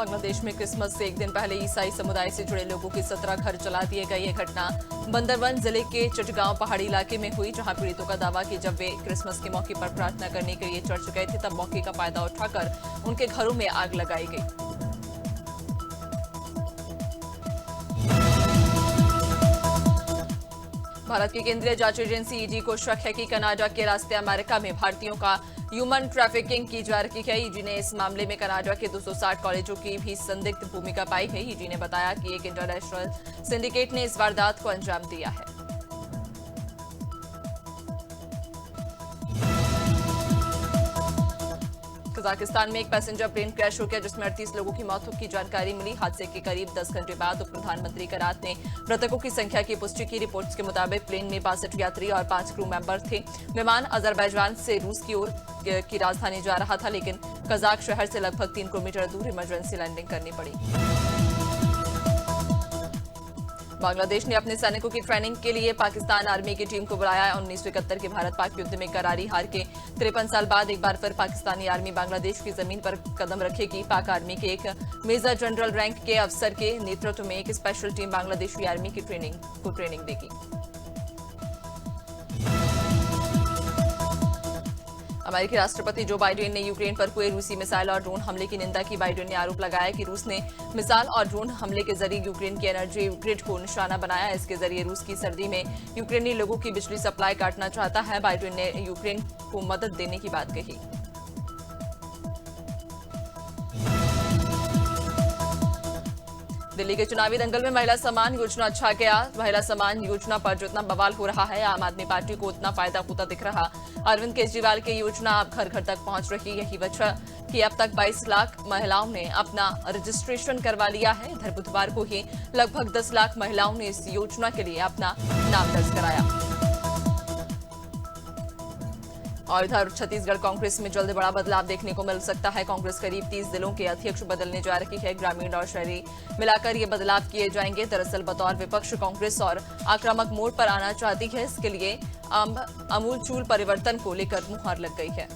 बांग्लादेश में क्रिसमस से एक दिन पहले ईसाई समुदाय से जुड़े लोगों के 17 घर जला दिए गए। ये घटना बंदरबन जिले के चटगांव पहाड़ी इलाके में हुई, जहां पीड़ितों का दावा कि जब वे क्रिसमस के मौके पर प्रार्थना करने के लिए चर्च गए थे, तब मौके का फायदा उठाकर उनके घरों में आग लगाई गई। भारत की केंद्रीय जांच एजेंसी ईडी को शक है कि कनाडा के रास्ते अमेरिका में भारतीयों का ह्यूमन ट्रैफिकिंग की जा रही है। ईडी ने इस मामले में कनाडा के 260 कॉलेजों की भी संदिग्ध भूमिका पाई है। ईडी ने बताया कि एक इंटरनेशनल सिंडिकेट ने इस वारदात को अंजाम दिया है। कजाकिस्तान में एक पैसेंजर प्लेन क्रैश हो गया, जिसमें 38 लोगों की मौत की जानकारी मिली। हादसे के करीब 10 घंटे बाद उप प्रधानमंत्री करात ने मृतकों की संख्या की पुष्टि की। रिपोर्ट्स के मुताबिक प्लेन में 62 यात्री और 5 क्रू मेंबर थे। विमान अजरबैजान से रूस की ओर की राजधानी जा रहा था, लेकिन कजाक शहर से लगभग 3 किलोमीटर दूर इमरजेंसी लैंडिंग करनी पड़ी। बांग्लादेश ने अपने सैनिकों की ट्रेनिंग के लिए पाकिस्तान आर्मी की टीम को बुलाया। 1971 के भारत पाक युद्ध में करारी हार के 53 साल बाद एक बार फिर पाकिस्तानी आर्मी बांग्लादेश की जमीन पर कदम रखेगी। पाक आर्मी के एक मेजर जनरल रैंक के अफसर के नेतृत्व में एक स्पेशल टीम बांग्लादेशी आर्मी की ट्रेनिंग देगी। अमेरिकी राष्ट्रपति जो बाइडेन ने यूक्रेन पर हुए रूसी मिसाइल और ड्रोन हमले की निंदा की। बाइडेन ने आरोप लगाया कि रूस ने मिसाइल और ड्रोन हमले के जरिए यूक्रेन की एनर्जी ग्रिड को निशाना बनाया। इसके जरिए रूस की सर्दी में यूक्रेनी लोगों की बिजली सप्लाई काटना चाहता है। बाइडेन ने यूक्रेन को मदद देने की बात कही। दिल्ली के चुनावी दंगल में महिला सम्मान योजना छा गया। महिला सम्मान योजना पर जितना बवाल हो रहा है, आम आदमी पार्टी को उतना फायदा होता दिख रहा। अरविंद केजरीवाल की योजना अब घर घर तक पहुंच रही। यही वजह कि अब तक 22 लाख महिलाओं ने अपना रजिस्ट्रेशन करवा लिया है। इधर बुधवार को ही लगभग 10 लाख महिलाओं ने इस योजना के लिए अपना नाम दर्ज कराया। और इधर छत्तीसगढ़ कांग्रेस में जल्द बड़ा बदलाव देखने को मिल सकता है। कांग्रेस करीब 30 जिलों के अध्यक्ष बदलने जा रही है। ग्रामीण और शहरी मिलाकर ये बदलाव किए जाएंगे। दरअसल बतौर विपक्ष कांग्रेस और आक्रामक मोड पर आना चाहती है। इसके लिए आमूलचूल परिवर्तन को लेकर मुहर लग गई है।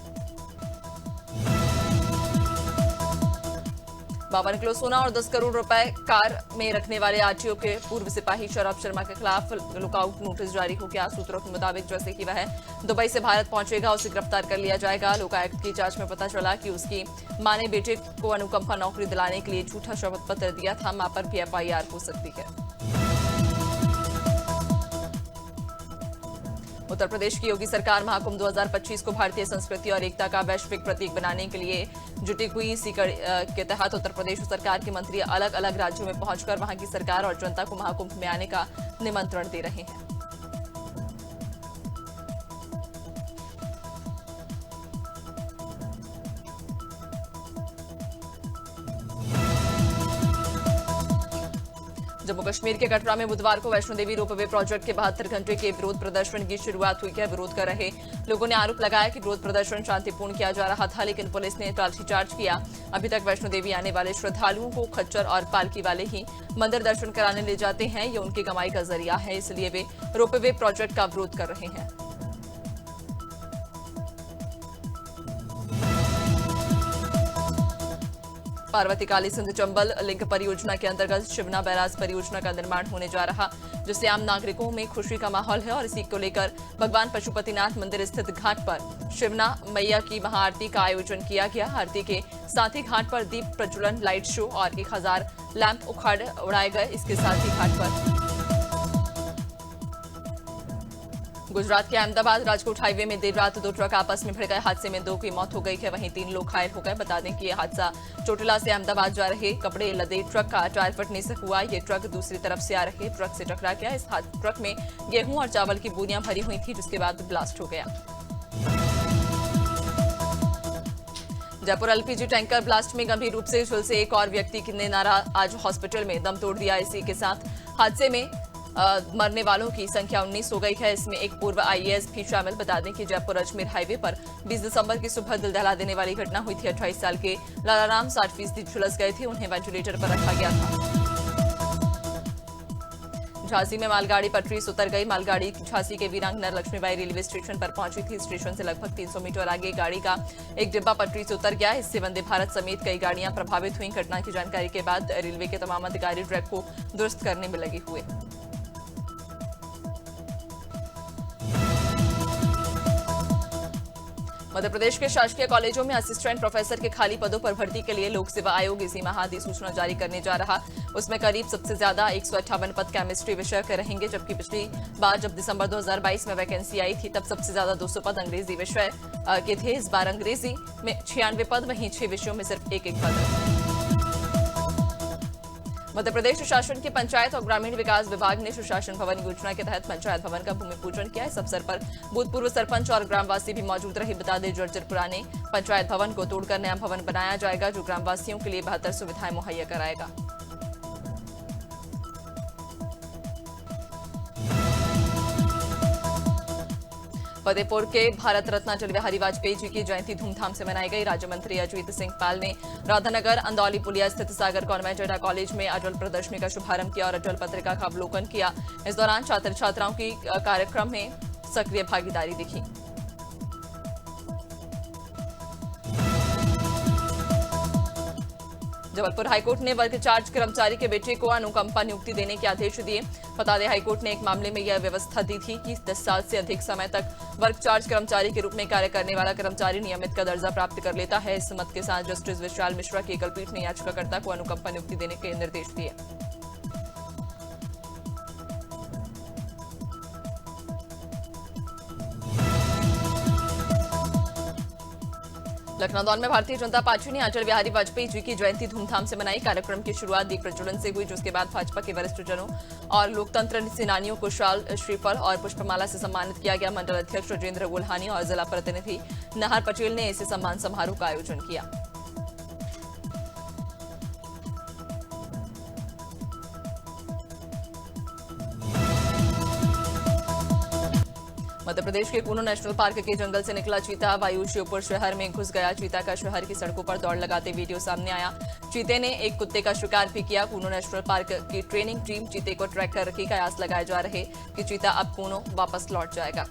52 किलो सोना और 10 करोड़ रुपए कार में रखने वाले आरटीओ के पूर्व सिपाही शरभ शर्मा के खिलाफ लुकआउट नोटिस जारी हो गया। सूत्रों के मुताबिक जैसे कि वह दुबई से भारत पहुंचेगा, उसे गिरफ्तार कर लिया जाएगा। लोकायुक्त की जांच में पता चला कि उसकी मां ने बेटे को अनुकंपा नौकरी दिलाने के लिए झूठा शपथ पत्र दिया था। मां पर भी एफआईआर हो सकती है। उत्तर प्रदेश की योगी सरकार महाकुंभ 2025 को भारतीय संस्कृति और एकता का वैश्विक प्रतीक बनाने के लिए जुटी हुई। इसी के तहत उत्तर प्रदेश सरकार के मंत्री अलग अलग राज्यों में पहुंचकर वहां की सरकार और जनता को महाकुंभ में आने का निमंत्रण दे रहे हैं। जम्मू कश्मीर के कटरा में बुधवार को वैष्णो देवी रोपवे प्रोजेक्ट के 72 घंटे के विरोध प्रदर्शन की शुरुआत हुई है। विरोध कर रहे लोगों ने आरोप लगाया कि विरोध प्रदर्शन शांतिपूर्ण किया जा रहा था, लेकिन पुलिस ने लाठीचार्ज किया। अभी तक वैष्णो देवी आने वाले श्रद्धालुओं को खच्चर और पालकी वाले ही मंदिर दर्शन कराने ले जाते हैं। ये उनकी कमाई का जरिया है, इसलिए वे रोपवे प्रोजेक्ट का विरोध कर रहे हैं। पार्वती काली सिंध चंबल लिंक परियोजना के अंतर्गत शिवना बैराज परियोजना का निर्माण होने जा रहा, जिससे आम नागरिकों में खुशी का माहौल है। और इसी को लेकर भगवान पशुपतिनाथ मंदिर स्थित घाट पर शिवना मैया की महाआरती का आयोजन किया गया। आरती के साथ ही घाट पर दीप प्रज्वलन, लाइट शो और 1000 लैंप उड़ाए गए। इसके साथ ही घाट पर गुजरात के अहमदाबाद राजकोट हाईवे में देर रात 2 ट्रक आपस में भिड़ गए। हादसे में 2 की मौत हो गई है, वहीं 3 लोग घायल हो गए। बता दें कि यह हादसा चोटिला से अहमदाबाद जा रहे कपड़े लदे ट्रक का टायर फटने से हुआ। ये ट्रक दूसरी तरफ से आ रहे ट्रक से टकरा गया। इस ट्रक में गेहूं और चावल की बोरियां भरी हुई थी, जिसके बाद ब्लास्ट हो गया। जयपुर एलपीजी टैंकर ब्लास्ट में गंभीर रूप से झुलसे एक और व्यक्ति ने आज हॉस्पिटल में दम तोड़ दिया। इसी के साथ हादसे में मरने वालों की संख्या 19 हो गई है। इसमें एक पूर्व आईएएस भी शामिल। बता दें कि जयपुर अजमेर हाईवे पर 20 दिसंबर की सुबह दिल दहला देने वाली घटना हुई थी। 28 साल के लालाराम 60% झुलस गए थे, उन्हें वेंटिलेटर पर रखा गया था। झांसी में मालगाड़ी पटरी से उतर गई। मालगाड़ी झांसी के वीरांगना लक्ष्मीबाई रेलवे स्टेशन पर पहुंची थी। स्टेशन से लगभग 300 मीटर आगे गाड़ी का एक डिब्बा पटरी से उतर गया। इससे वंदे भारत समेत कई गाड़ियां प्रभावित हुई। घटना की जानकारी के बाद रेलवे के तमाम अधिकारी ट्रैक को दुरुस्त करने में लगे हुए। मध्य प्रदेश के शासकीय कॉलेजों में असिस्टेंट प्रोफेसर के खाली पदों पर भर्ती के लिए लोक सेवा आयोग इसी माह अधिसूचना जारी करने जा रहा। उसमें करीब सबसे ज्यादा 158 पद केमिस्ट्री विषय के रहेंगे, जबकि पिछली बार जब दिसंबर 2022 में वैकेंसी आई थी तब सबसे ज्यादा 200 पद अंग्रेजी विषय के थे। इस बार अंग्रेजी में 96 पद, वहीं 6 विषयों में सिर्फ एक पद है। मध्य प्रदेश शासन के पंचायत और ग्रामीण विकास विभाग ने सुशासन भवन योजना के तहत पंचायत भवन का भूमि पूजन किया। इस अवसर पर भूतपूर्व सरपंच और ग्रामवासी भी मौजूद रहे। बता दें, जर्जर पुराने पंचायत भवन को तोड़कर नया भवन बनाया जाएगा, जो ग्रामवासियों के लिए बेहतर सुविधाएं मुहैया कराएगा। फतेहपुर के भारत रत्न अटल बिहारी वाजपेयी जी की जयंती धूमधाम से मनाई गई। राज्य मंत्री अजीत सिंह पाल ने राधानगर अंदौली पुलिया स्थित सागर कॉन्वेंट अड्डा कॉलेज में अटल प्रदर्शनी का शुभारंभ किया और अटल पत्रिका का अवलोकन किया। इस दौरान छात्र छात्राओं की कार्यक्रम में सक्रिय भागीदारी दिखी। जबलपुर हाईकोर्ट ने वर्ग चार्ज कर्मचारी के बेटे को अनुकंपा नियुक्ति देने के आदेश दिए। बता दें, हाईकोर्ट ने एक मामले में यह व्यवस्था दी थी कि 10 साल से अधिक समय तक वर्ग चार्ज कर्मचारी के रूप में कार्य करने वाला कर्मचारी नियमित का दर्जा प्राप्त कर लेता है। इस मत के साथ जस्टिस विशाल मिश्रा की एकल पीठ ने याचिकाकर्ता को अनुकंपा नियुक्ति देने के निर्देश दिए। लखनऊ दौन में भारतीय जनता पार्टी ने अटल बिहारी वाजपेयी जी की जयंती धूमधाम से मनाई। कार्यक्रम की शुरुआत दीप प्रज्वलन से हुई, जिसके बाद भाजपा के वरिष्ठ जनों और लोकतंत्र सेनानियों को शाल, श्रीफल और पुष्पमाला से सम्मानित किया गया। मंडल अध्यक्ष राजेंद्र गोल्हानी और जिला प्रतिनिधि नहर पटेल ने इसे सम्मान समारोह का आयोजन किया। मध्य प्रदेश के कूनो नेशनल पार्क के जंगल से निकला चीता वायु श्योपुर शहर में घुस गया। चीता का शहर की सड़कों पर दौड़ लगाते वीडियो सामने आया। चीते ने एक कुत्ते का शिकार भी किया। कूनो नेशनल पार्क की ट्रेनिंग टीम चीते को ट्रैक कर रखी। कयास लगाए जा रहे कि चीता अब कूनो वापस लौट जाएगा।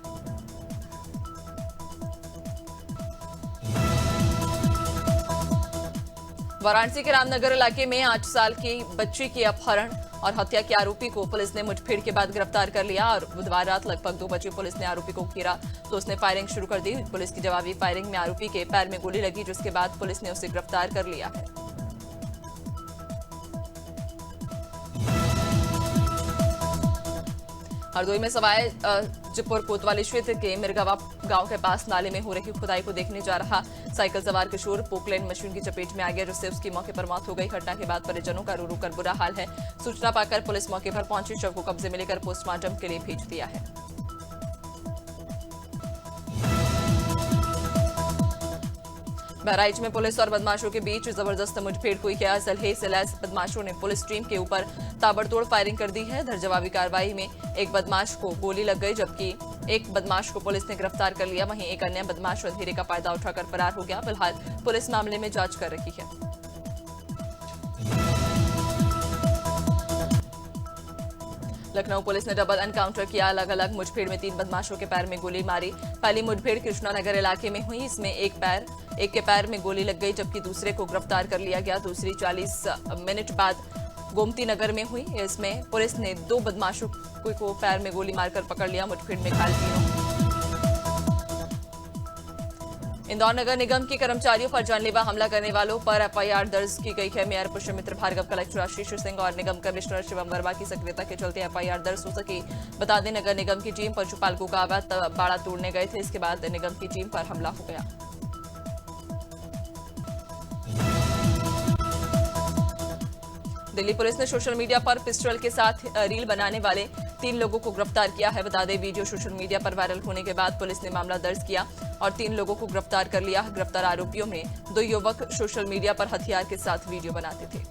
वाराणसी के रामनगर इलाके में 8 साल की बच्ची की अपहरण और हत्या के आरोपी को पुलिस ने मुठभेड़ के बाद गिरफ्तार कर लिया और बुधवार रात लगभग 2 बजे पुलिस ने आरोपी को घेरा तो उसने फायरिंग शुरू कर दी। पुलिस की जवाबी फायरिंग में आरोपी के पैर में गोली लगी, जिसके बाद पुलिस ने उसे गिरफ्तार कर लिया है। हरदोई में सवाई जिपुर कोतवाली क्षेत्र के मिर्गावा गांव के पास नाले में हो रही खुदाई को देखने जा रहा साइकिल सवार किशोर पोकलैंड मशीन की चपेट में आ गया, जिससे उसकी मौके पर मौत हो गई। घटना के बाद परिजनों का रो रो कर बुरा हाल है। सूचना पाकर पुलिस मौके पर पहुंची, शव को कब्जे में लेकर पोस्टमार्टम के लिए भेज दिया है। बहराइच में पुलिस और बदमाशों के बीच जबरदस्त मुठभेड़ हुई है। सलहे से लैस बदमाशों ने पुलिस टीम के ऊपर ताबड़तोड़ फायरिंग कर दी है। इधर जवाबी कार्रवाई में एक बदमाश को गोली लग गई, जबकि एक बदमाश को पुलिस ने गिरफ्तार कर लिया। वहीं एक अन्य बदमाश अंधेरे का फायदा उठाकर फरार हो गया। फिलहाल पुलिस मामले में जांच कर रही है। लखनऊ पुलिस ने डबल एनकाउंटर किया। अलग अलग मुठभेड़ में 3 बदमाशों के पैर में गोली मारी। पहली मुठभेड़ कृष्णानगर इलाके में हुई। इसमें एक के पैर में गोली लग गई, जबकि दूसरे को गिरफ्तार कर लिया गया। दूसरी 40 मिनट बाद गोमती नगर में हुई। इसमें पुलिस ने 2 बदमाशों को पैर में गोली मारकर पकड़ लिया। मुठभेड़ में घायल तीनों। इंदौर नगर निगम के कर्मचारियों पर जानलेवा हमला करने वालों पर एफआईआर दर्ज की गई है। मेयर पुष्यमित्र भार्गव, कलेक्टर आशीष सिंह और निगम कमिश्नर शिवम वर्मा की सक्रियता के चलते एफआईआर दर्ज हो सकी। बता दें, नगर निगम की टीम पशुपालकों का अवैध बाड़ा तोड़ने गए थे। इसके बाद निगम की टीम पर हमला हो गया। दिल्ली पुलिस ने सोशल मीडिया पर पिस्टल के साथ रील बनाने वाले 3 लोगों को गिरफ्तार किया है। बता दें, वीडियो सोशल मीडिया पर वायरल होने के बाद पुलिस ने मामला दर्ज किया और 3 लोगों को गिरफ्तार कर लिया। गिरफ्तार आरोपियों में 2 युवक सोशल मीडिया पर हथियार के साथ वीडियो बनाते थे।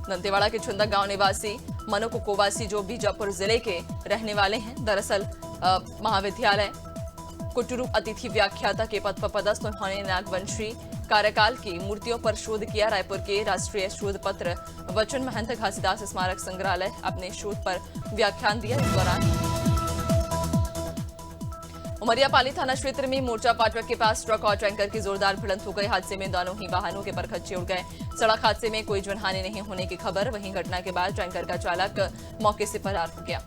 दंतेवाड़ा के छुंदा गांव निवासी मनु कुकोवासी, जो बीजापुर जिले के रहने वाले हैं, दरअसल महाविद्यालय कुटुरु अतिथि व्याख्याता के पद पर पदस्थ उन्होंने नागवंशी कार्यकाल की मूर्तियों पर शोध किया। रायपुर के राष्ट्रीय शोध पत्र वचन महंत घासीदास स्मारक संग्रहालय अपने शोध पर व्याख्यान दिया। इस दौरान उमरियापाली थाना क्षेत्र में मोर्चा पाटवा के पास ट्रक और टैंकर की जोरदार भिड़ंत हो गई। हादसे में दोनों ही वाहनों के परखच्चे उड़ गए। सड़क हादसे में कोई जनहानि नहीं होने की खबर। वहीं घटना के बाद टैंकर का चालक मौके से फरार हो गया।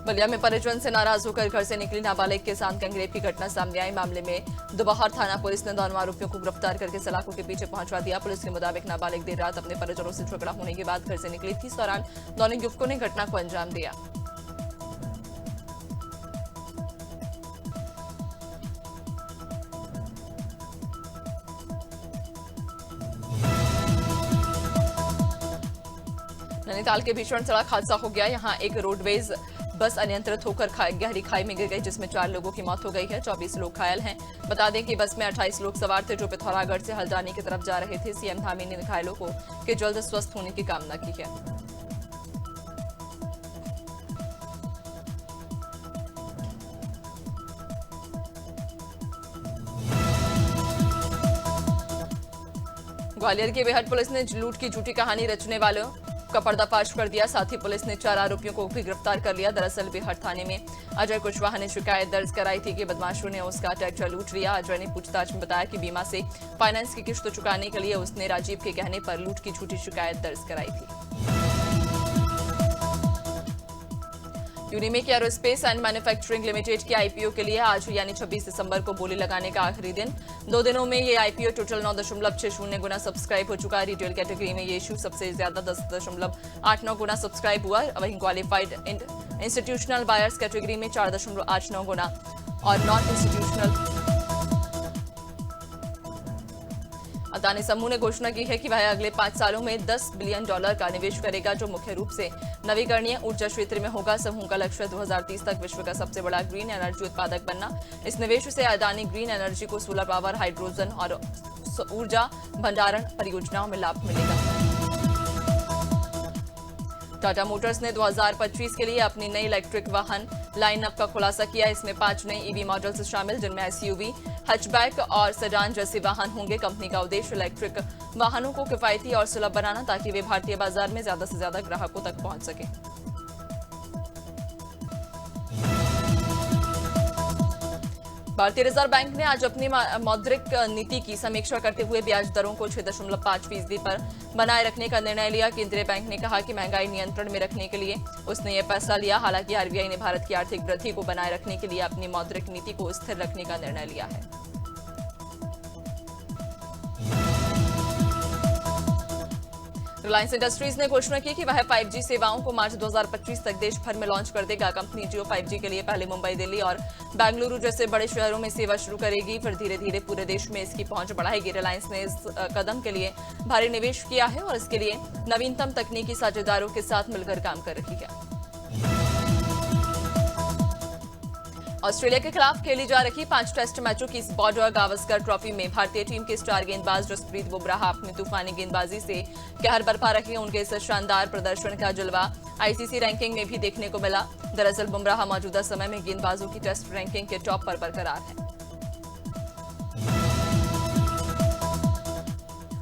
बलिया में परिजन से नाराज होकर घर से निकली नाबालिग के साथ गैंगरेप की घटना सामने आई। मामले में दोबाहर थाना पुलिस ने दोनों आरोपियों को गिरफ्तार करके सलाखों के पीछे पहुंचा दिया। पुलिस के मुताबिक नाबालिग देर रात अपने परिजनों से झगड़ा होने के बाद घर से निकली थी। इस दौरान दोनों युवकों ने घटना को अंजाम दिया। नैनीताल के भीषण सड़क हादसा हो गया। यहां एक रोडवेज बस अनियंत्रित होकर गहरी खाई में गिर गई, जिसमें 4 लोगों की मौत हो गई है। 24 लोग घायल हैं। बता दें कि बस में 28 लोग सवार थे जो पिथौरागढ़ से हल्द्वानी की तरफ जा रहे थे। सीएम धामी ने घायलों के जल्द स्वस्थ होने की कामना की है। ग्वालियर की बेहट पुलिस ने लूट की झूठी कहानी रचने वालों का पर्दाफाश कर दिया। साथ ही पुलिस ने 4 आरोपियों को भी गिरफ्तार कर लिया। दरअसल बेहट थाने में अजय कुशवाहा ने शिकायत दर्ज कराई थी कि बदमाशों ने उसका ट्रैक्टर लूट लिया। अजय ने पूछताछ में बताया कि बीमा से फाइनेंस की किस्त चुकाने के लिए उसने राजीव के कहने पर लूट की झूठी शिकायत दर्ज कराई थी। Unimech aerospace and manufacturing limited की आईपीओ के लिए आज यानी 26 दिसंबर को बोली लगाने का आखिरी दिन। 2 दिनों में ये आईपीओ टोटल 9.60 गुना सब्सक्राइब हो चुका है। रिटेल कैटेगरी में ये इशू सबसे ज्यादा 10.89 गुना सब्सक्राइब हुआ। वहीं क्वालिफाइड इंस्टीट्यूशनल बायर्स कैटेगरी में 4.89 गुना और नॉन इंस्टीट्यूशनल। अदानी समूह ने घोषणा की है कि वह अगले 5 सालों में $10 बिलियन का निवेश करेगा, जो मुख्य रूप से नवीकरणीय ऊर्जा क्षेत्र में होगा। समूह का लक्ष्य 2030 तक विश्व का सबसे बड़ा ग्रीन एनर्जी उत्पादक बनना। इस निवेश से अदानी ग्रीन एनर्जी को सोलर पावर, हाइड्रोजन और ऊर्जा भंडारण परियोजनाओं में लाभ मिलेगा। टाटा मोटर्स ने 2025 के लिए अपनी नई इलेक्ट्रिक वाहन लाइनअप का खुलासा किया। इसमें 5 नए ईवी मॉडल्स शामिल, जिनमें एसयूवी, हैचबैक और सेडान जैसे वाहन होंगे। कंपनी का उद्देश्य इलेक्ट्रिक वाहनों को किफायती और सुलभ बनाना, ताकि वे भारतीय बाजार में ज्यादा से ज्यादा ग्राहकों तक पहुंच सके। भारतीय रिजर्व बैंक ने आज अपनी मौद्रिक नीति की समीक्षा करते हुए ब्याज दरों को 6.5% पर बनाए रखने का निर्णय लिया। केंद्रीय बैंक ने कहा कि महंगाई नियंत्रण में रखने के लिए उसने यह फैसला लिया। हालांकि आरबीआई ने भारत की आर्थिक वृद्धि को बनाए रखने के लिए अपनी मौद्रिक नीति को स्थिर रखने का निर्णय लिया है। रिलायंस इंडस्ट्रीज ने घोषणा की कि वह 5G सेवाओं को मार्च 2025 तक देश भर में लॉन्च कर देगा। कंपनी जियो 5G के लिए पहले मुंबई, दिल्ली और बेंगलुरु जैसे बड़े शहरों में सेवा शुरू करेगी, फिर धीरे धीरे पूरे देश में इसकी पहुंच बढ़ाएगी। रिलायंस ने इस कदम के लिए भारी निवेश किया है और इसके लिए नवीनतम तकनीकी साझेदारों के साथ मिलकर काम कर रही है। ऑस्ट्रेलिया के खिलाफ खेली जा रही 5 टेस्ट मैचों की इस बॉर्डर गावस्कर ट्रॉफी में भारतीय टीम के स्टार गेंदबाज जसप्रीत बुमराह अपनी तूफानी गेंदबाजी से कहर बरपा रहे हैं। उनके इस शानदार प्रदर्शन का जलवा आईसीसी रैंकिंग में भी देखने को मिला। दरअसल बुमराह मौजूदा समय में गेंदबाजों की टेस्ट रैंकिंग के टॉप पर बरकरार है।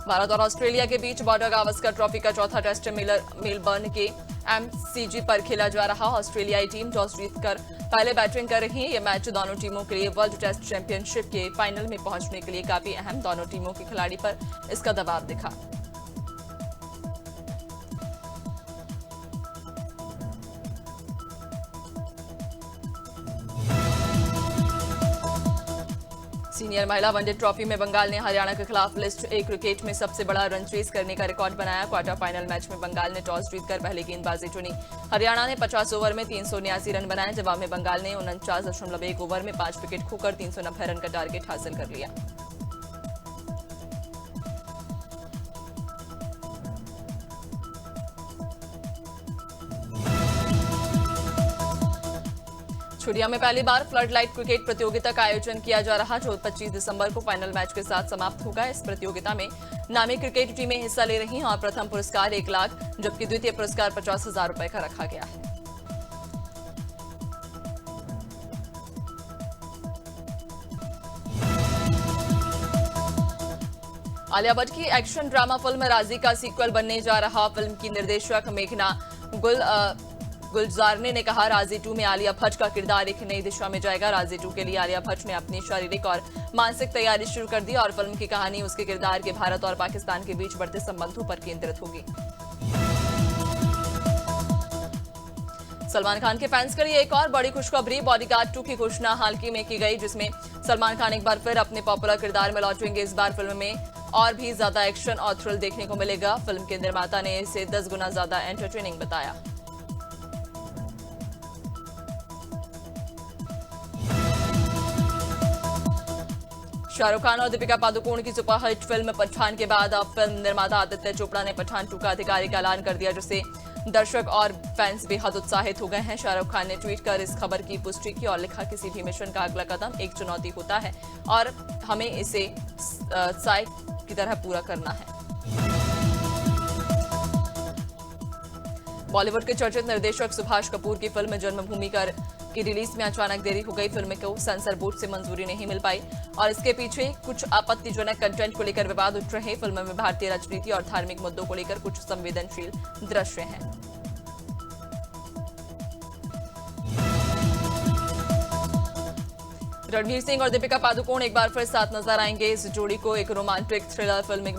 भारत और ऑस्ट्रेलिया के बीच बॉर्डर गावस्कर ट्रॉफी का चौथा टेस्ट मेलबर्न के एमसीजी पर खेला जा रहा। ऑस्ट्रेलियाई टीम टॉस जीतकर पहले बैटिंग कर रही है। यह मैच दोनों टीमों के लिए वर्ल्ड टेस्ट चैंपियनशिप के फाइनल में पहुंचने के लिए काफी अहम। दोनों टीमों के खिलाड़ी पर इसका दबाव दिखा। सीनियर महिला वनडे ट्रॉफी में बंगाल ने हरियाणा के खिलाफ लिस्ट ए क्रिकेट में सबसे बड़ा रन चेज करने का रिकॉर्ड बनाया। क्वार्टर फाइनल मैच में बंगाल ने टॉस जीतकर पहले गेंदबाजी चुनी। हरियाणा ने 50 ओवर में 379 रन बनाए। जवाब में बंगाल ने 49.1 ओवर में 5 विकेट खोकर 390 रन का टारगेट हासिल कर लिया। छुड़िया में पहली बार फ्लड लाइट क्रिकेट प्रतियोगिता का आयोजन किया जा रहा, जो 25 दिसंबर को फाइनल मैच के साथ समाप्त होगा। इस प्रतियोगिता में नामी क्रिकेट टीमें हिस्सा ले रही हैं और प्रथम पुरस्कार 1 लाख जबकि द्वितीय पुरस्कार 50,000 रुपए का रखा गया है। आलिया भट्ट की एक्शन ड्रामा फिल्म राजी का सीक्वल बनने जा रहा। फिल्म की निर्देशक मेघना गुलजारने ने कहा, राजी 2 में आलिया भट्ट का किरदार एक नई दिशा में जाएगा। राजी 2 के लिए आलिया भट्ट ने अपनी शारीरिक और मानसिक तैयारी शुरू कर दी और फिल्म की कहानी उसके किरदार के भारत और पाकिस्तान के बीच बढ़ते संबंधों पर केंद्रित होगी। सलमान खान के फैंस के लिए एक और बड़ी खुशखबरी, बॉडीगार्ड 2 की घोषणा हाल ही में की गई, जिसमें सलमान खान एक बार फिर अपने पॉपुलर किरदार में लौटेंगे। इस बार फिल्म में और भी ज्यादा एक्शन और थ्रिल देखने को मिलेगा। फिल्म के निर्माता ने इसे 10 गुना ज्यादा एंटरटेनिंग बताया। शाहरुख खान और दीपिका पादुकोण की सुपरहिट फिल्म पठान के बाद अब फिल्म निर्माता आदित्य चोपड़ा ने पठान 2 का आधिकारिक ऐलान कर दिया, जिससे दर्शक और फैंस बेहद उत्साहित हो गए हैं। शाहरुख खान ने ट्वीट कर इस खबर की पुष्टि की और लिखा, किसी भी मिशन का अगला कदम एक चुनौती होता है और हमें इसे साइड की तरह पूरा करना है। बॉलीवुड के चर्चित निर्देशक सुभाष कपूर की फिल्म जन्मभूमि की रिलीज में अचानक देरी हो गई। फिल्म को सेंसर बोर्ड से मंजूरी नहीं मिल पाई और इसके पीछे कुछ आपत्तिजनक कंटेंट को लेकर विवाद उठ रहे। फिल्म में भारतीय राजनीति और धार्मिक मुद्दों को लेकर कुछ संवेदनशील दृश्य हैं। रणवीर सिंह और दीपिका पादुकोण एक बार फिर साथ नजर आएंगे। इस जोड़ी को एक रोमांटिक थ्रिलर फिल्म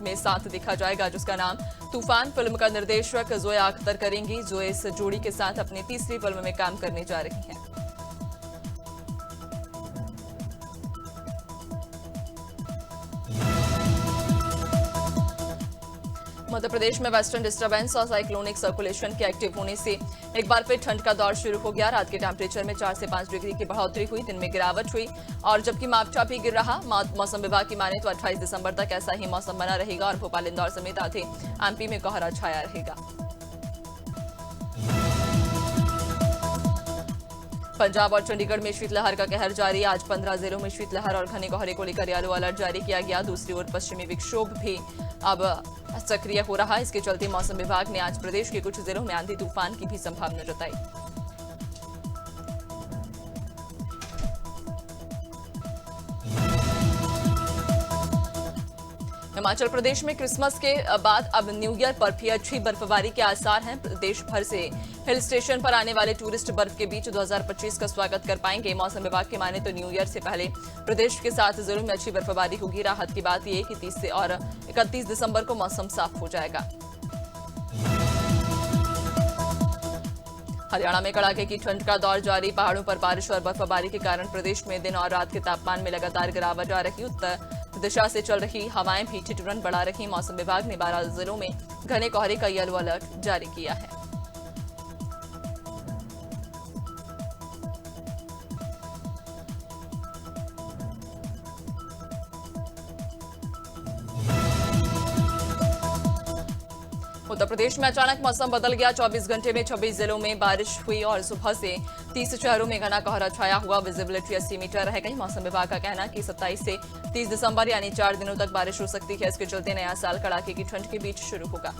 में साथ दिखा जाएगा, जिसका नाम तूफान। फिल्म का निर्देशक जोया अख्तर करेंगी, जो इस जोड़ी के साथ अपनी तीसरी फिल्म में काम करने जा रही हैं। मध्य प्रदेश में वेस्टर्न डिस्टर्बेंस और साइक्लोनिक सर्कुलेशन के एक्टिव होने से एक बार फिर ठंड का दौर शुरू हो गया। रात के टेम्परेचर में 4 से 5 डिग्री की बढ़ोतरी हुई, दिन में गिरावट हुई और जबकि मापचा भी गिर रहा। मौसम विभाग की माने तो 28 दिसंबर तक ऐसा ही मौसम बना रहेगा और भोपाल, इंदौर समेत आधे एमपी में कोहरा छाया रहेगा। पंजाब और चंडीगढ़ में शीतलहर का कहर जारी। आज 15 जिलों में शीतलहर और घने कोहरे को लेकर येलो अलर्ट जारी किया गया। दूसरी ओर पश्चिमी विक्षोभ भी अब सक्रिय हो रहा है। इसके चलते मौसम विभाग ने आज प्रदेश के कुछ जिलों में आंधी तूफान की भी संभावना जताई। हिमाचल प्रदेश में क्रिसमस के बाद अब न्यू ईयर पर भी अच्छी बर्फबारी के आसार हैं। प्रदेश भर से हिल स्टेशन पर आने वाले टूरिस्ट बर्फ के बीच 2025 का स्वागत कर पाएंगे। मौसम विभाग के माने तो न्यू ईयर से पहले प्रदेश के 7 जिलों में अच्छी बर्फबारी होगी। राहत की बात यह कि 30 से और 31 दिसंबर को मौसम साफ हो जाएगा। हरियाणा में कड़ाके की ठंड का दौर जारी। पहाड़ों पर बारिश और बर्फबारी के कारण प्रदेश में दिन और रात के तापमान में लगातार गिरावट आ रही। उत्तर दिशा से चल रही हवाएं भी ठिठुरन बढ़ा रही। मौसम विभाग ने 12 जिलों में घने कोहरे का येलो अलर्ट जारी किया है। उत्तर प्रदेश में अचानक मौसम बदल गया। 24 घंटे में 26 जिलों में बारिश हुई और सुबह से 30 शहरों में घना कोहरा छाया हुआ। विजिबिलिटी 80 मीटर रह गई। मौसम विभाग का कहना है कि 27 से 30 दिसंबर यानी 4 दिनों तक बारिश हो सकती है। इसके चलते नया साल कड़ाके की ठंड के बीच शुरू होगा।